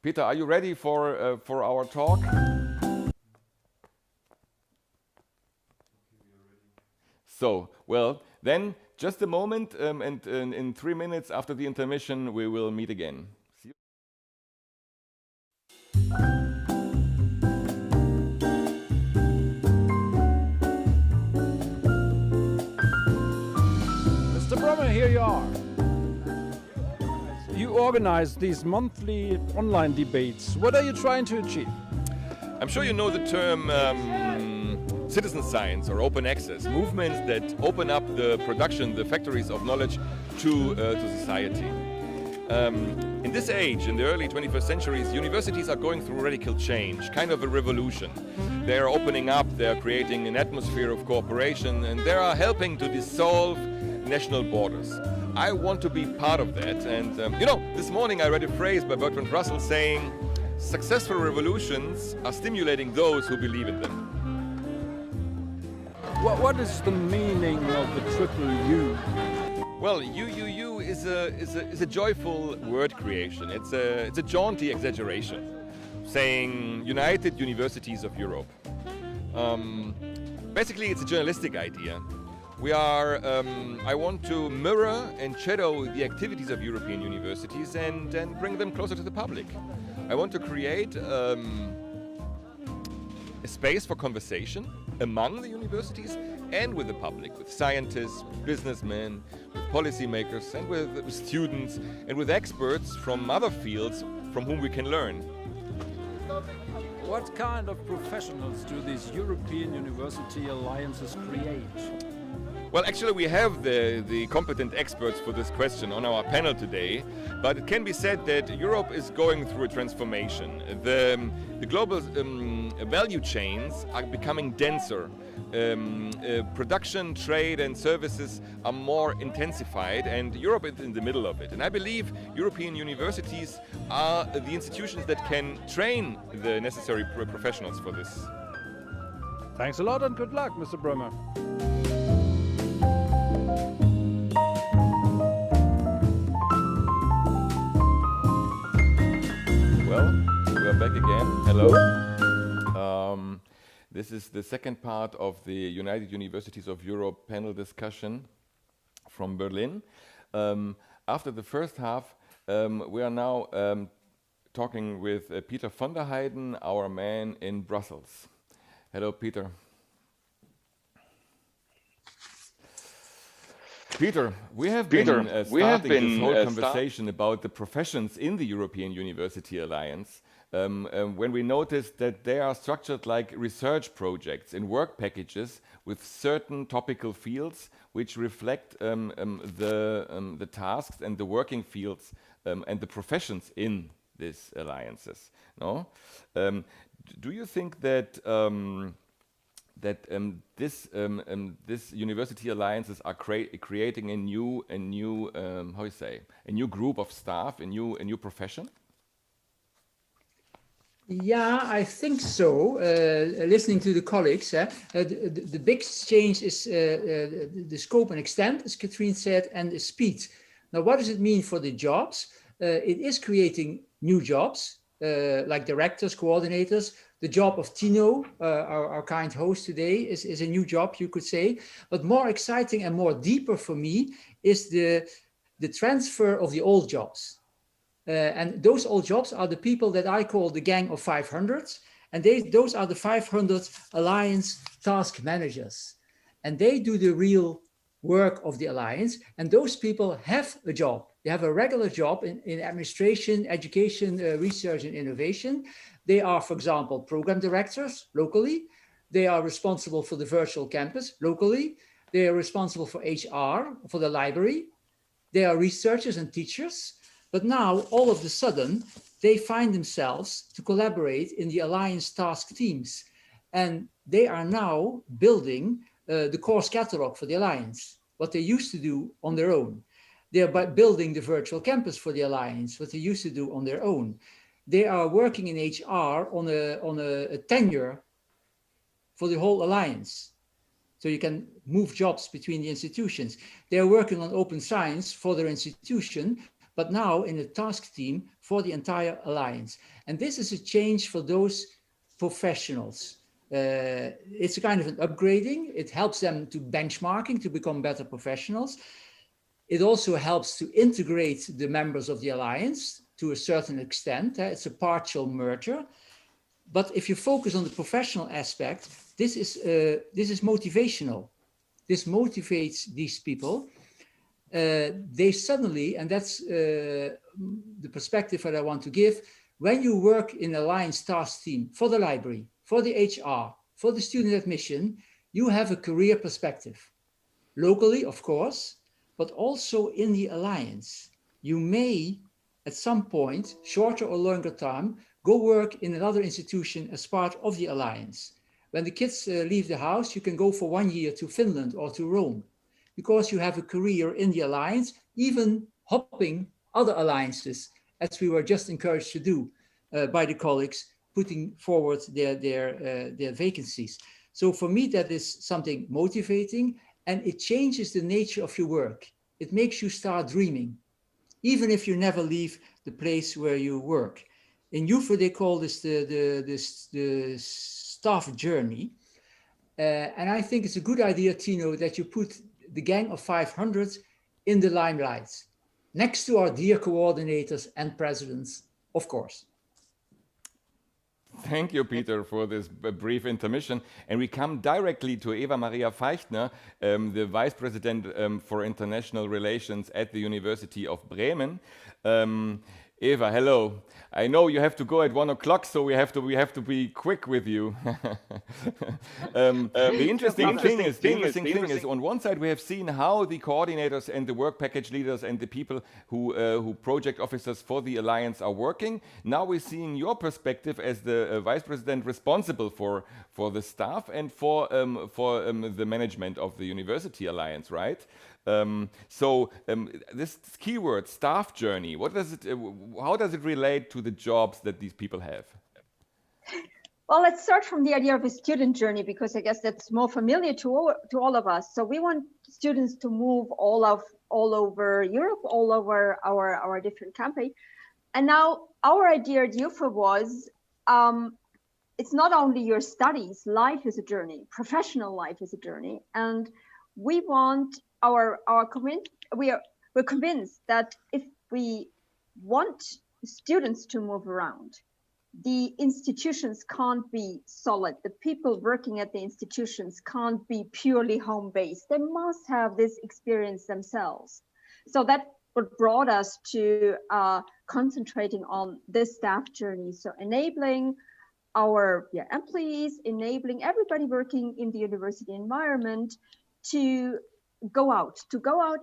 Peter, are you ready for our talk? So, well, then just a moment, and in 3 minutes after the intermission, we will meet again. See you. Mr. Bremen, here you are. You organize these monthly online debates. What are you trying to achieve? I'm sure you know the term citizen science or open access, movements that open up the production, the factories of knowledge to society. In this age, in the early 21st centuries, universities are going through radical change, kind of a revolution. They're opening up, they're creating an atmosphere of cooperation, and they are helping to dissolve national borders. I want to be part of that, and this morning I read a phrase by Bertrand Russell saying, "Successful revolutions are stimulating those who believe in them." What is the meaning of the triple U? Well, UUU is a joyful word creation. It's a jaunty exaggeration, saying United Universities of Europe. Basically, it's a journalistic idea. We are. I want to mirror and shadow the activities of European universities and bring them closer to the public. I want to create a space for conversation among the universities and with the public, with scientists, businessmen, with policymakers, and with students, and with experts from other fields from whom we can learn. What kind of professionals do these European University Alliances create? Well, actually, we have the competent experts for this question on our panel today, but it can be said that Europe is going through a transformation. The global value chains are becoming denser. Production, trade, and services are more intensified, and Europe is in the middle of it. And I believe European universities are the institutions that can train the necessary professionals for this. Thanks a lot and good luck, Mr. Bremer. Well, we are back again. Hello. This is the second part of the United Universities of Europe panel discussion from Berlin. After the first half, we are now talking with Peter von der Hijden, our man in Brussels. Hello, Peter. Peter, we have been starting this whole conversation about the professions in the European University Alliance when we noticed that they are structured like research projects in work packages with certain topical fields which reflect the tasks and the working fields and the professions in these alliances. No? Do you think that this university alliances are creating a new group of staff, a new profession? Yeah, I think so. Listening to the colleagues, the big change is the scope and extent, as Katrien said, and the speed. Now, what does it mean for the jobs? It is creating new jobs, like directors, coordinators. The job of Tino, our kind host today, is a new job, you could say. But more exciting and more deeper for me is the transfer of the old jobs. And those old jobs are the people that I call the gang of 500. And those are the 500 Alliance task managers. And they do the real work of the Alliance. And those people have a job. They have a regular job in administration, education, research, and innovation. They are, for example, program directors locally. They are responsible for the virtual campus locally. They are responsible for HR, for the library. They are researchers and teachers. But now, all of a sudden, they find themselves to collaborate in the Alliance task teams. And they are now building the course catalog for the Alliance, what they used to do on their own. They are building the virtual campus for the Alliance, what they used to do on their own. They are working in HR on a tenure for the whole Alliance. So you can move jobs between the institutions. They are working on open science for their institution, but now in a task team for the entire Alliance. And this is a change for those professionals. It's a kind of an upgrading. It helps them to benchmarking, to become better professionals. It also helps to integrate the members of the Alliance to a certain extent. It's a partial merger. But if you focus on the professional aspect, this is motivational. This motivates these people. They suddenly, and that's the perspective that I want to give, when you work in Alliance task team for the library, for the HR, for the student admission, you have a career perspective. Locally, of course, but also in the Alliance. You may, at some point, shorter or longer time, go work in another institution as part of the Alliance. When the kids leave the house, you can go for 1 year to Finland or to Rome, because you have a career in the Alliance, even hopping other alliances, as we were just encouraged to do by the colleagues putting forward their vacancies. So for me, that is something motivating, and it changes the nature of your work. It makes you start dreaming, even if you never leave the place where you work. In UFO, they call this the staff journey. And I think it's a good idea, Tino, that you put the gang of 500 in the limelight, next to our dear coordinators and presidents, of course. Thank you, Peter, for this brief intermission. And we come directly to Eva Maria Feichtner, the Vice President for International Relations at the University of Bremen. Eva, hello. I know you have to go at 1 o'clock, so we have to be quick with you. The interesting thing is, on one side we have seen how the coordinators and the work package leaders and the people who project officers for the Alliance are working. Now we're seeing your perspective as the Vice President responsible for the staff and for the management of the University Alliance, right? This keyword, staff journey, how does it relate to the jobs that these people have? Well, let's start from the idea of a student journey, because I guess that's more familiar to all of us. So we want students to move all over Europe, all over our different campi. And now our idea at UFA was, it's not only your studies, life is a journey, professional life is a journey. And we want we're convinced that if we want students to move around, the institutions can't be solid. The people working at the institutions can't be purely home-based. They must have this experience themselves. So that's what brought us to concentrating on this staff journey. So enabling our employees, enabling everybody working in the university environment to go out,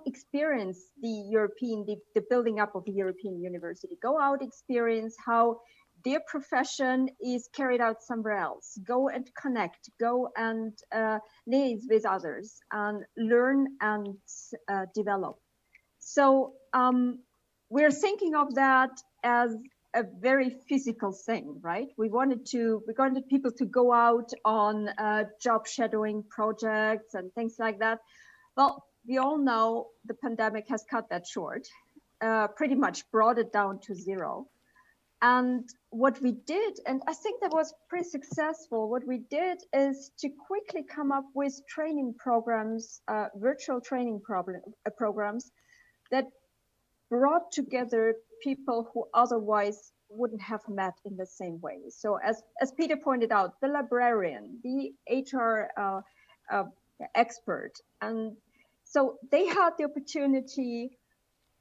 experience the building up of the European university, go out, experience how their profession is carried out somewhere else, go and connect, go and liaise with others and learn and develop. So we're thinking of that as a very physical thing, right? We wanted people to go out on job shadowing projects and things like that. Well, we all know the pandemic has cut that short, pretty much brought it down to zero. And what we did, and I think that was pretty successful, what we did is to quickly come up with training programs, virtual training programs that brought together people who otherwise wouldn't have met in the same way. So as Peter pointed out, the librarian, the HR expert, and so they had the opportunity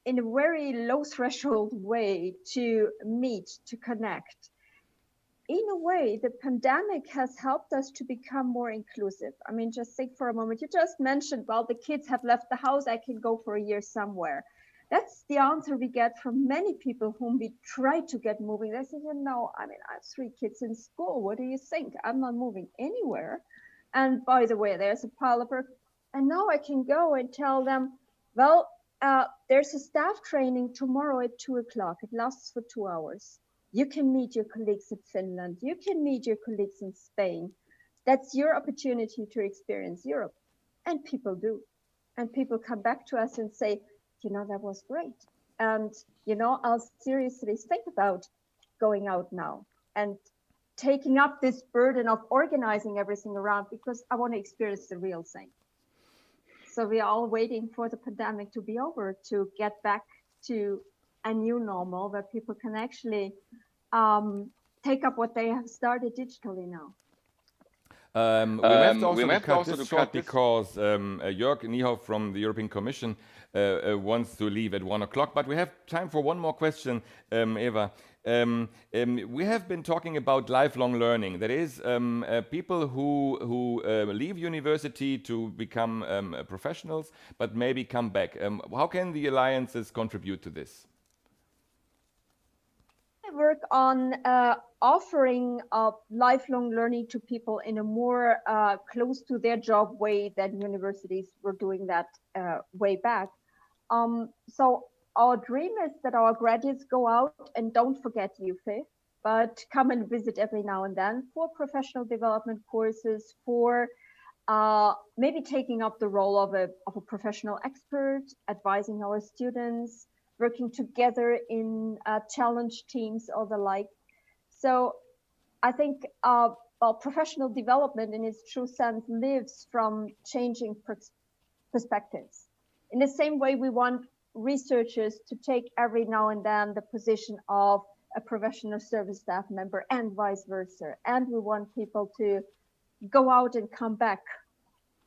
in a very low threshold way to meet, to connect. In a way, the pandemic has helped us to become more inclusive. I mean, just think for a moment, you just mentioned, well, the kids have left the house, I can go for a year somewhere. That's the answer we get from many people whom we try to get moving. They say, I mean, I have 3 kids in school. What do you think? I'm not moving anywhere. And by the way, there's a pile of work. And now I can go and tell them, well, there's a staff training tomorrow at 2 o'clock. It lasts for 2 hours. You can meet your colleagues in Finland. You can meet your colleagues in Spain. That's your opportunity to experience Europe. And people do. And people come back to us and say, that was great. And, I'll seriously think about going out now and taking up this burden of organizing everything around, because I want to experience the real thing. So we are all waiting for the pandemic to be over to get back to a new normal where people can actually take up what they have started digitally now. We have to cut this short because Jörg Niehoff from the European Commission wants to leave at 1 o'clock, but we have time for one more question, Eva. We have been talking about lifelong learning. That is, people who leave university to become professionals, but maybe come back. How can the alliances contribute to this? I work on offering lifelong learning to people in a more close to their job way than universities were doing that way back. So our dream is that our graduates go out and don't forget UFE, but come and visit every now and then for professional development courses, for maybe taking up the role of a professional expert, advising our students, working together in challenge teams or the like. So I think professional development in its true sense lives from changing perspectives. In the same way, we want researchers to take every now and then the position of a professional service staff member and vice versa. And we want people to go out and come back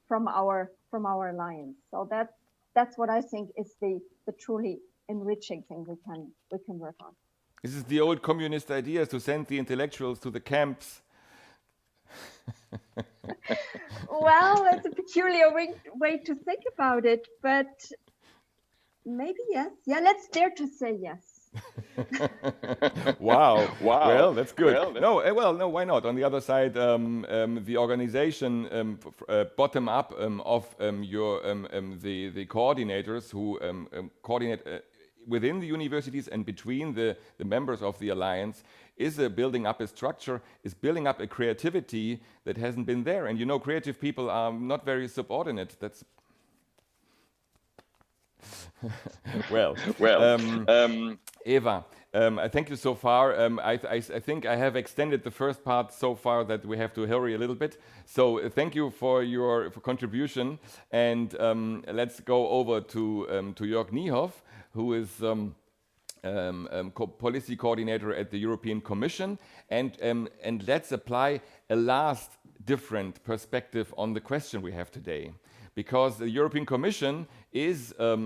from our alliance. So that's what I think is the truly enriching thing we can work on. This is the old communist idea to send the intellectuals to the camps. Well, it's a peculiar way to think about it, but maybe yes. Yeah, let's dare to say yes. Wow. Well, that's good. No, why not? On the other side, the organization bottom up of the coordinators who coordinate within the universities and between the members of the alliance is building up a structure, is building up a creativity that hasn't been there. And you know, creative people are not very subordinate. That's Eva, thank you so far. I think I have extended the first part so far that we have to hurry a little bit. So thank you for your contribution. And let's go over to Jörg Niehoff, who is policy coordinator at the European Commission. And let's apply a last different perspective on the question we have today. Because the European Commission is paying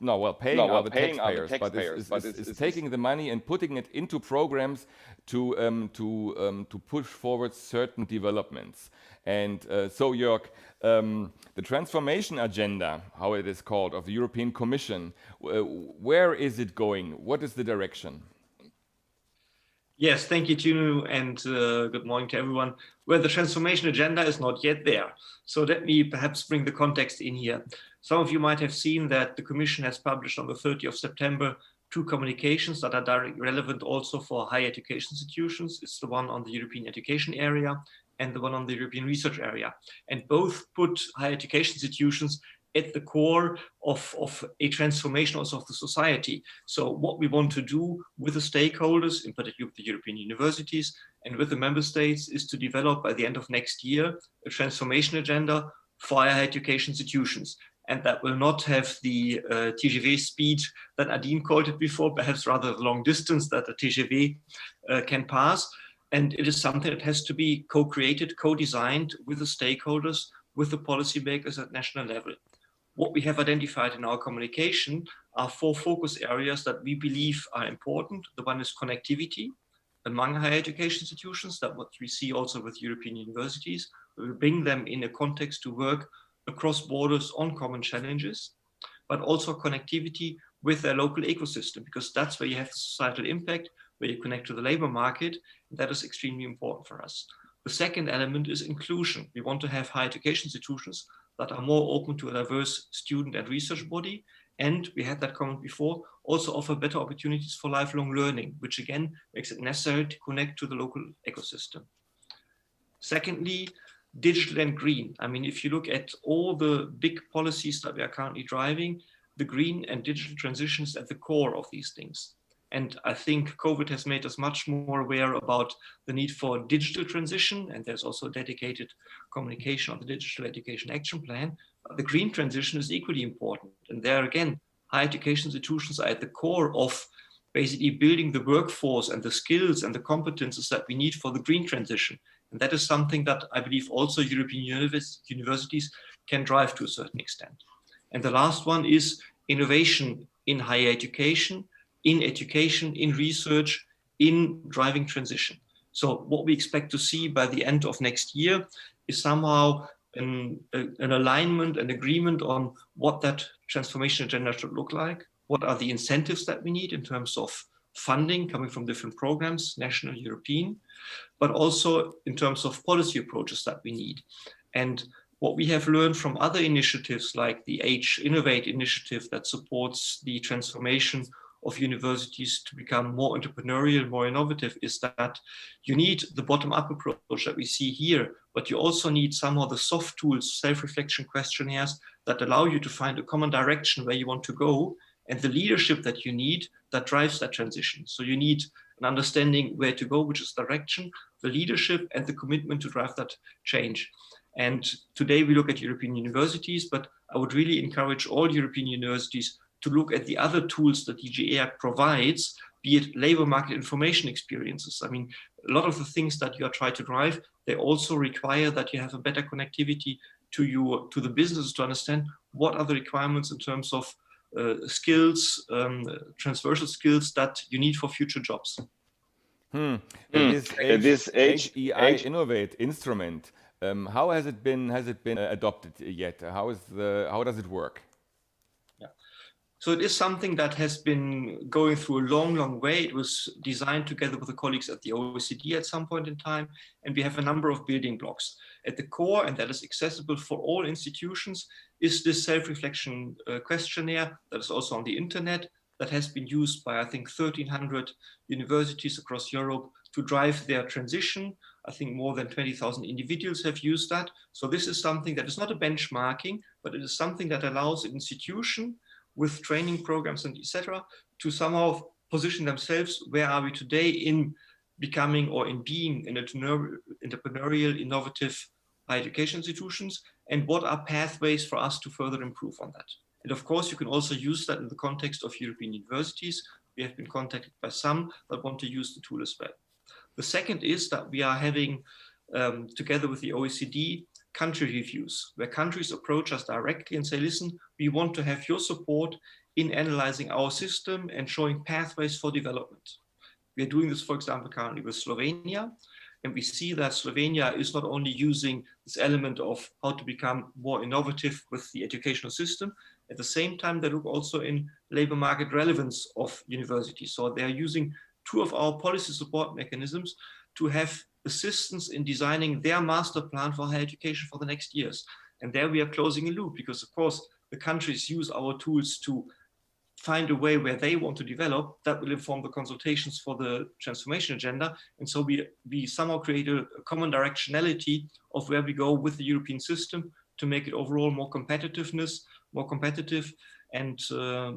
the taxpayers, but it's taking the money and putting it into programs to push forward certain developments. And so, Jörg, the transformation agenda, how it is called, of the European Commission, where is it going? What is the direction? Yes, thank you, Tino, and good morning to everyone. Well, the transformation agenda is not yet there. So let me perhaps bring the context in here. Some of you might have seen that the Commission has published on the 30th of September 2 communications that are directly relevant also for higher education institutions. It's the one on the European education area and the one on the European research area. And both put higher education institutions at the core of a transformation also of the society. So what we want to do with the stakeholders, in particular with the European universities and with the member states, is to develop by the end of next year a transformation agenda for higher education institutions. And that will not have the TGV speed that Nadine called it before, perhaps rather the long distance that the TGV can pass. And it is something that has to be co-created, co-designed with the stakeholders, with the policymakers at national level. What we have identified in our communication are 4 focus areas that we believe are important. The one is connectivity among higher education institutions, that what we see also with European universities. We will bring them in a context to work across borders on common challenges, but also connectivity with their local ecosystem, because that's where you have the societal impact, where you connect to the labor market. That is extremely important for us. The second element is inclusion. We want to have higher education institutions that are more open to a diverse student and research body. And we had that comment before, also offer better opportunities for lifelong learning, which again makes it necessary to connect to the local ecosystem. Secondly, digital and green. I mean, if you look at all the big policies that we are currently driving, the green and digital transition is at the core of these things. And I think COVID has made us much more aware about the need for digital transition. And there's also dedicated communication on the Digital Education Action Plan. But the green transition is equally important. And there again, higher education institutions are at the core of basically building the workforce and the skills and the competences that we need for the green transition. And that is something that I believe also European universities can drive to a certain extent. And the last one is innovation in higher education, in research, in driving transition. So what we expect to see by the end of next year is somehow an alignment, an agreement on what that transformation agenda should look like. What are the incentives that we need in terms of funding coming from different programs, national, European, but also in terms of policy approaches that we need. And what we have learned from other initiatives like the Age Innovate initiative that supports the transformation of universities to become more entrepreneurial, more innovative, is that you need the bottom-up approach that we see here, but you also need somehow the soft tools, self-reflection questionnaires that allow you to find a common direction where you want to go, and the leadership that you need that drives that transition. So you need an understanding where to go, which is direction, the leadership, and the commitment to drive that change. And today we look at European universities, but I would really encourage all European universities to look at the other tools that DG EAC provides, be it labor market information experiences. I mean, a lot of the things that you are trying to drive, they also require that you have a better connectivity to the business to understand what are the requirements in terms of skills, transversal skills that you need for future jobs. This HEI Innovate instrument, how has it been adopted yet? How does it work? So it is something that has been going through a long, long way. It was designed together with the colleagues at the OECD at some point in time, and we have a number of building blocks. At the core, and that is accessible for all institutions, is this self-reflection questionnaire that is also on the internet, that has been used by, I think, 1,300 universities across Europe to drive their transition. I think more than 20,000 individuals have used that. So this is something that is not a benchmarking, but it is something that allows an institution with training programs and etc. to somehow position themselves, where are we today in becoming or in being an entrepreneurial, innovative higher education institutions, and what are pathways for us to further improve on that. And of course, you can also use that in the context of European universities. We have been contacted by some that want to use the tool as well. The second is that we are having, together with the OECD, country reviews, where countries approach us directly and say, listen, we want to have your support in analyzing our system and showing pathways for development. We are doing this, for example, currently with Slovenia. And we see that Slovenia is not only using this element of how to become more innovative with the educational system, at the same time, they look also in labor market relevance of universities. So they are using two of our policy support mechanisms to have assistance in designing their master plan for higher education for the next years. And there we are closing a loop because, of course, the countries use our tools to find a way where they want to develop. That will inform the consultations for the transformation agenda. And so we somehow create a common directionality of where we go with the European system to make it overall more competitive and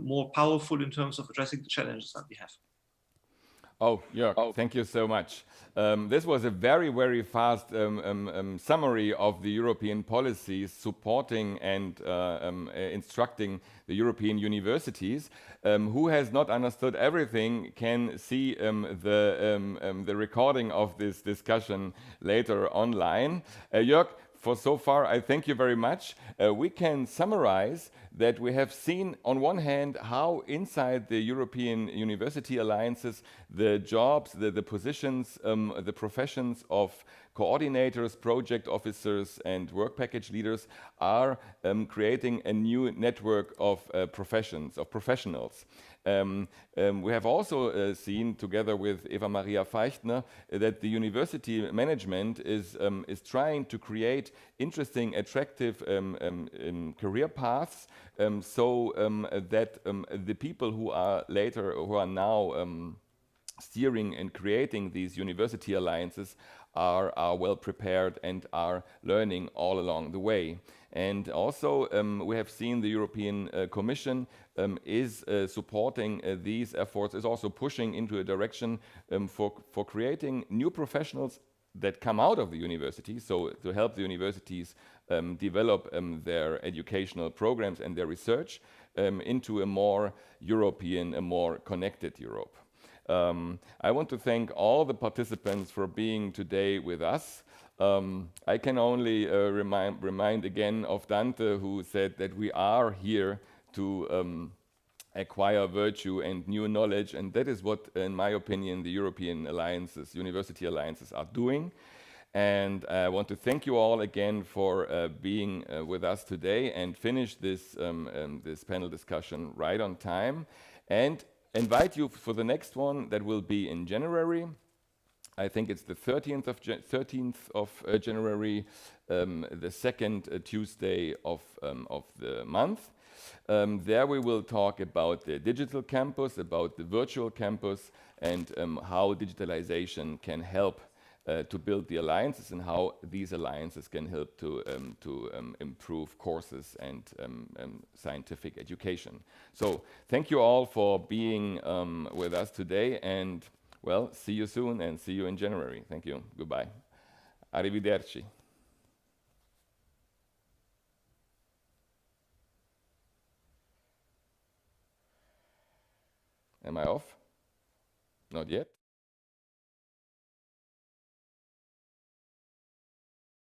more powerful in terms of addressing the challenges that we have. Oh, Jörg, thank you so much. This was a very, very fast summary of the European policies supporting and instructing the European universities. Who has not understood everything can see the recording of this discussion later online. Jörg, for so far, I thank you very much. We can summarize that we have seen, on one hand, how inside the European University Alliances, the jobs, the positions, the professions of coordinators, project officers, and work package leaders are creating a new network of professionals. We have also seen, together with Eva Maria Feichtner, that the university management is trying to create interesting, attractive career paths, so that the people who are now steering and creating these university alliances are well prepared and are learning all along the way. And also we have seen the European Commission is supporting these efforts, is also pushing into a direction for creating new professionals that come out of the university, so to help the universities develop their educational programs and their research into a more European, a more connected Europe. I want to thank all the participants for being today with us. I can only remind again of Dante, who said that we are here to acquire virtue and new knowledge, and that is what, in my opinion, the European alliances, university alliances, are doing. And I want to thank you all again for being with us today and finish this panel discussion right on time, and invite you for the next one that will be in January. I think it's the 13th of January, the second Tuesday of the month. There we will talk about the digital campus, about the virtual campus, and how digitalization can help to build the alliances and how these alliances can help to improve courses and scientific education. So thank you all for being with us today, and well, see you soon and see you in January. Thank you. Goodbye. Arrivederci. Am I off? Not yet.